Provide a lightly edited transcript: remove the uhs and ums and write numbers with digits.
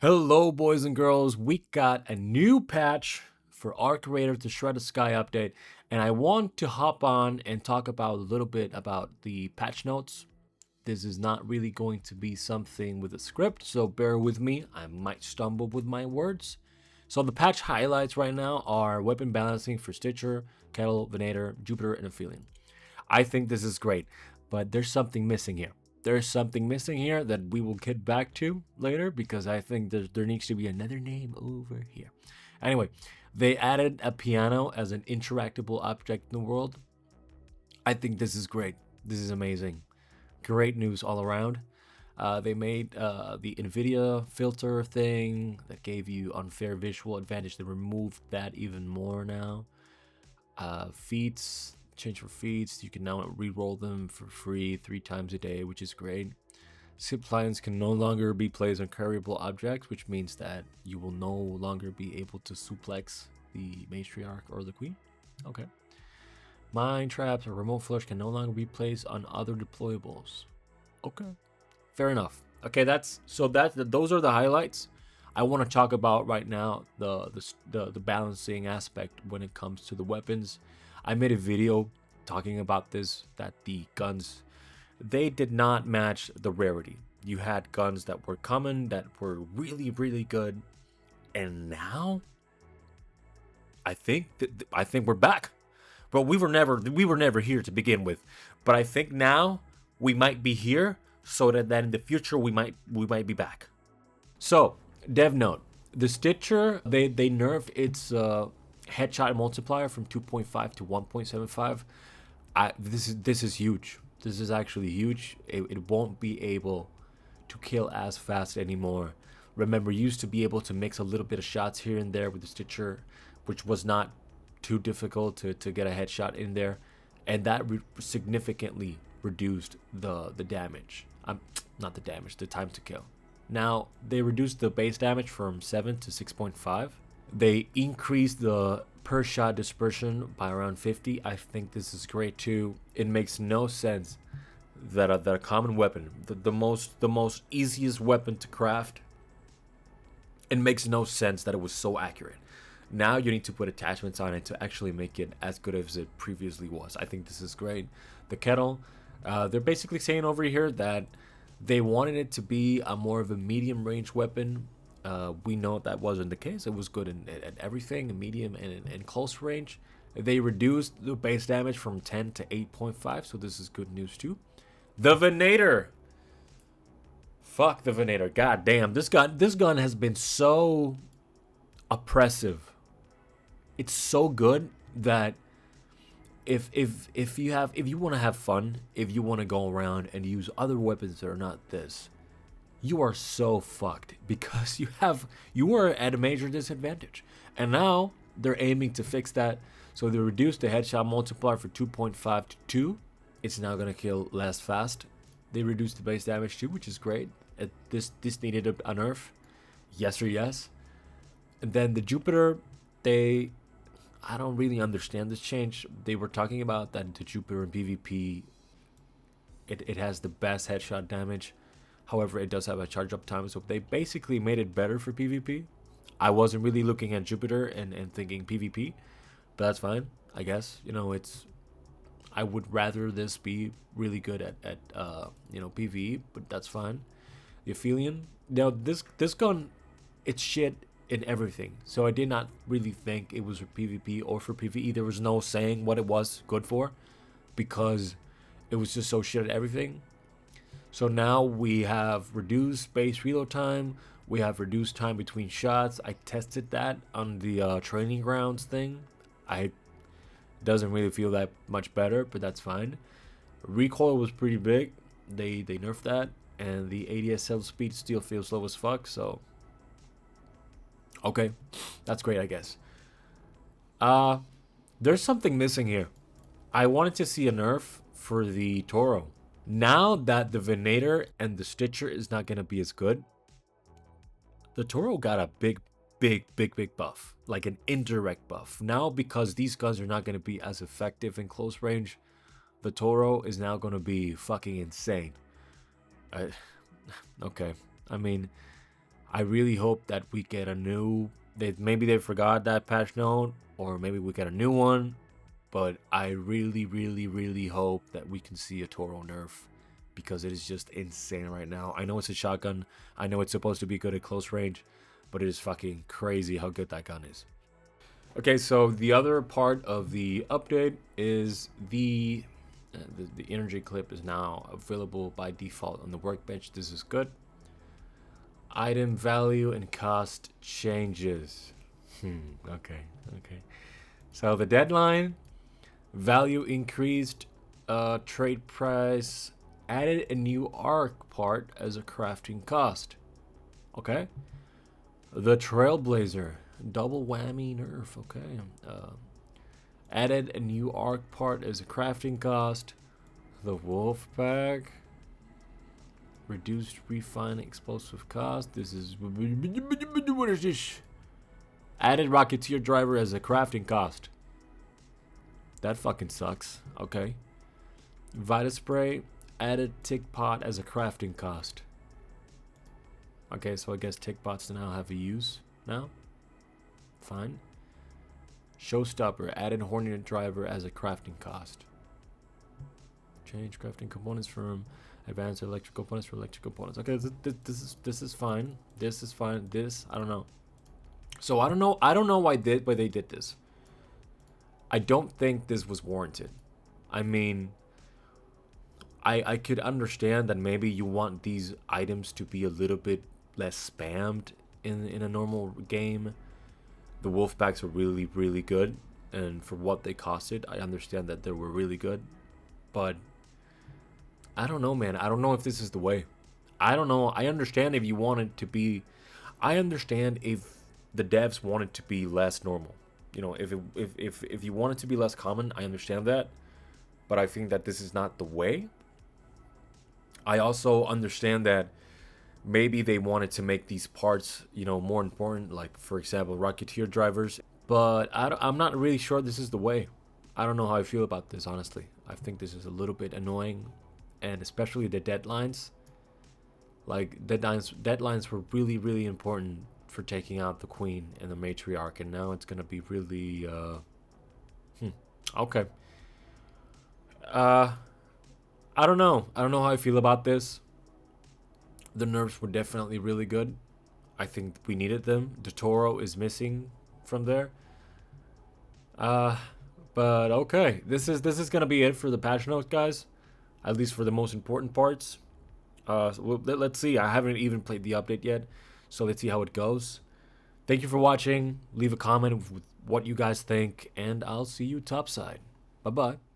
Hello, boys and girls. We got a new patch for our creator to Shrouded Sky update, and I want to hop on and talk about a little bit about the patch notes. This is not really going to be something with a script, so bear with me. I might stumble with my words. So the patch highlights right now are weapon balancing for Stitcher, Kettle, Venator, Jupiter, and Aphelion. I think this is great, but there's something missing here. There's something missing here that we will get back to later because I think there needs to be another name over here. Anyway, they added a piano as an interactable object in the world. I think this is great. This is amazing. Great news all around. They made the NVIDIA filter thing that gave you unfair visual advantage. They removed that even more now. Feats, change for feats. You can now re-roll them for free 3 times a day, which is great. Zip lines can no longer be placed on carryable objects, which means that you will no longer be able to suplex the matriarch or the queen. Okay. Mine traps or remote flush can no longer be placed on other deployables. Okay. Fair enough. Okay, those are the highlights. I want to talk about right now the balancing aspect when it comes to the weapons. I made a video talking about this, that the guns, they did not match the rarity. You had guns that were common, that were really, really good, and now I think we're back. But we were never here to begin with. But I think now we might be here, so that in the future we might be back. So, dev note: the Stitcher, they nerfed its headshot multiplier from 2.5 to 1.75. This is huge. This is actually huge. It won't be able to kill as fast anymore. Remember, you used to be able to mix a little bit of shots here and there with the Stitcher, which was not too difficult to get a headshot in there, and that significantly reduced the damage. Not the damage, the time to kill. Now, they reduced the base damage from 7 to 6.5. They increased the per shot dispersion by around 50. I think this is great too. It makes no sense that a common weapon, the most easiest weapon to craft, it makes no sense that it was so accurate. Now you need to put attachments on it to actually make it as good as it previously was. I think this is great. The kettle, they're basically saying over here that they wanted it to be a more of a medium range weapon. We know that wasn't the case. It was good at everything, medium and close range. They reduced the base damage from 10 to 8.5, so this is good news too. The Venator. Fuck the Venator. God damn, this gun has been so oppressive. It's so good that if you want to have fun, if you want to go around and use other weapons that are not this, you are so fucked because you are at a major disadvantage. And now they're aiming to fix that. So they reduced the headshot multiplier for 2.5 to 2. It's now gonna kill less fast. They reduced the base damage too, which is great. This needed a nerf. Yes or yes. And then the Jupiter, I don't really understand this change. They were talking about that the Jupiter in PvP, it has the best headshot damage. However, it does have a charge up time, so they basically made it better for PvP. I wasn't really looking at Jupiter and thinking PvP, but that's fine, I guess. I would rather this be really good at PvE, but that's fine. The Aphelion, now this gun, it's shit in everything. So I did not really think it was for PvP or for PvE. There was no saying what it was good for because it was just so shit at everything. So now we have reduced base reload time. We have reduced time between shots. I tested that on the training grounds thing. I doesn't really feel that much better, but that's fine. Recoil was pretty big. They nerfed that, and the ADSL speed still feels slow as fuck. So okay, that's great, I guess. There's something missing here. I wanted to see a nerf for the Toro. Now that the Venator and the Stitcher is not gonna be as good, the Toro got a big buff, like an indirect buff. Now, because these guns are not gonna be as effective in close range, the Toro is now gonna be fucking insane. Okay, I mean, I really hope that we get a new. Maybe they forgot that patch note, or maybe we get a new one. But I really, really, really hope that we can see a Toro nerf because it is just insane right now. I know it's a shotgun. I know it's supposed to be good at close range, but it is fucking crazy how good that gun is. Okay, so the other part of the update is the energy clip is now available by default on the workbench. This is good. Item value and cost changes. Okay, okay. So the deadline value increased, trade price added a new arc part as a crafting cost. Okay. The Trailblazer double whammy nerf. Okay. Added a new arc part as a crafting cost. The wolf bag reduced refine explosive cost. This is what is this? Added Rocketeer driver as a crafting cost. That fucking sucks. Okay. Vita spray added tick pot as a crafting cost. Okay, so I guess tick pots now have a use now. Fine. Showstopper added Hornet driver as a crafting cost. Change crafting components from advanced electric components for electric components. Okay, this is fine. This is fine. This I don't know. So I don't know. I don't know why they did this. I don't think this was warranted. I mean, I could understand that maybe you want these items to be a little bit less spammed in a normal game. The wolf packs were really, really good, and for what they costed, I understand that they were really good. But I don't know, man. I don't know if this is the way. I don't know. I understand if you want it to be. I understand if the devs want it to be less normal. You know, if you want it to be less common, I understand that. But I think that this is not the way. I also understand that maybe they wanted to make these parts, you know, more important, like for example, Rocketeer drivers. But I'm not really sure this is the way. I don't know how I feel about this, honestly. I think this is a little bit annoying, and especially the deadlines. Like deadlines were really, really important for taking out the queen and the matriarch, and now it's gonna be really. Okay. Uh, I don't know. I don't know how I feel about this. The nerfs were definitely really good. I think we needed them. The Toro is missing from there. Uh, but okay, this is gonna be it for the patch notes, guys. At least for the most important parts. So let's see. I haven't even played the update yet, so let's see how it goes. Thank you for watching. Leave a comment with what you guys think, and I'll see you topside. Bye bye.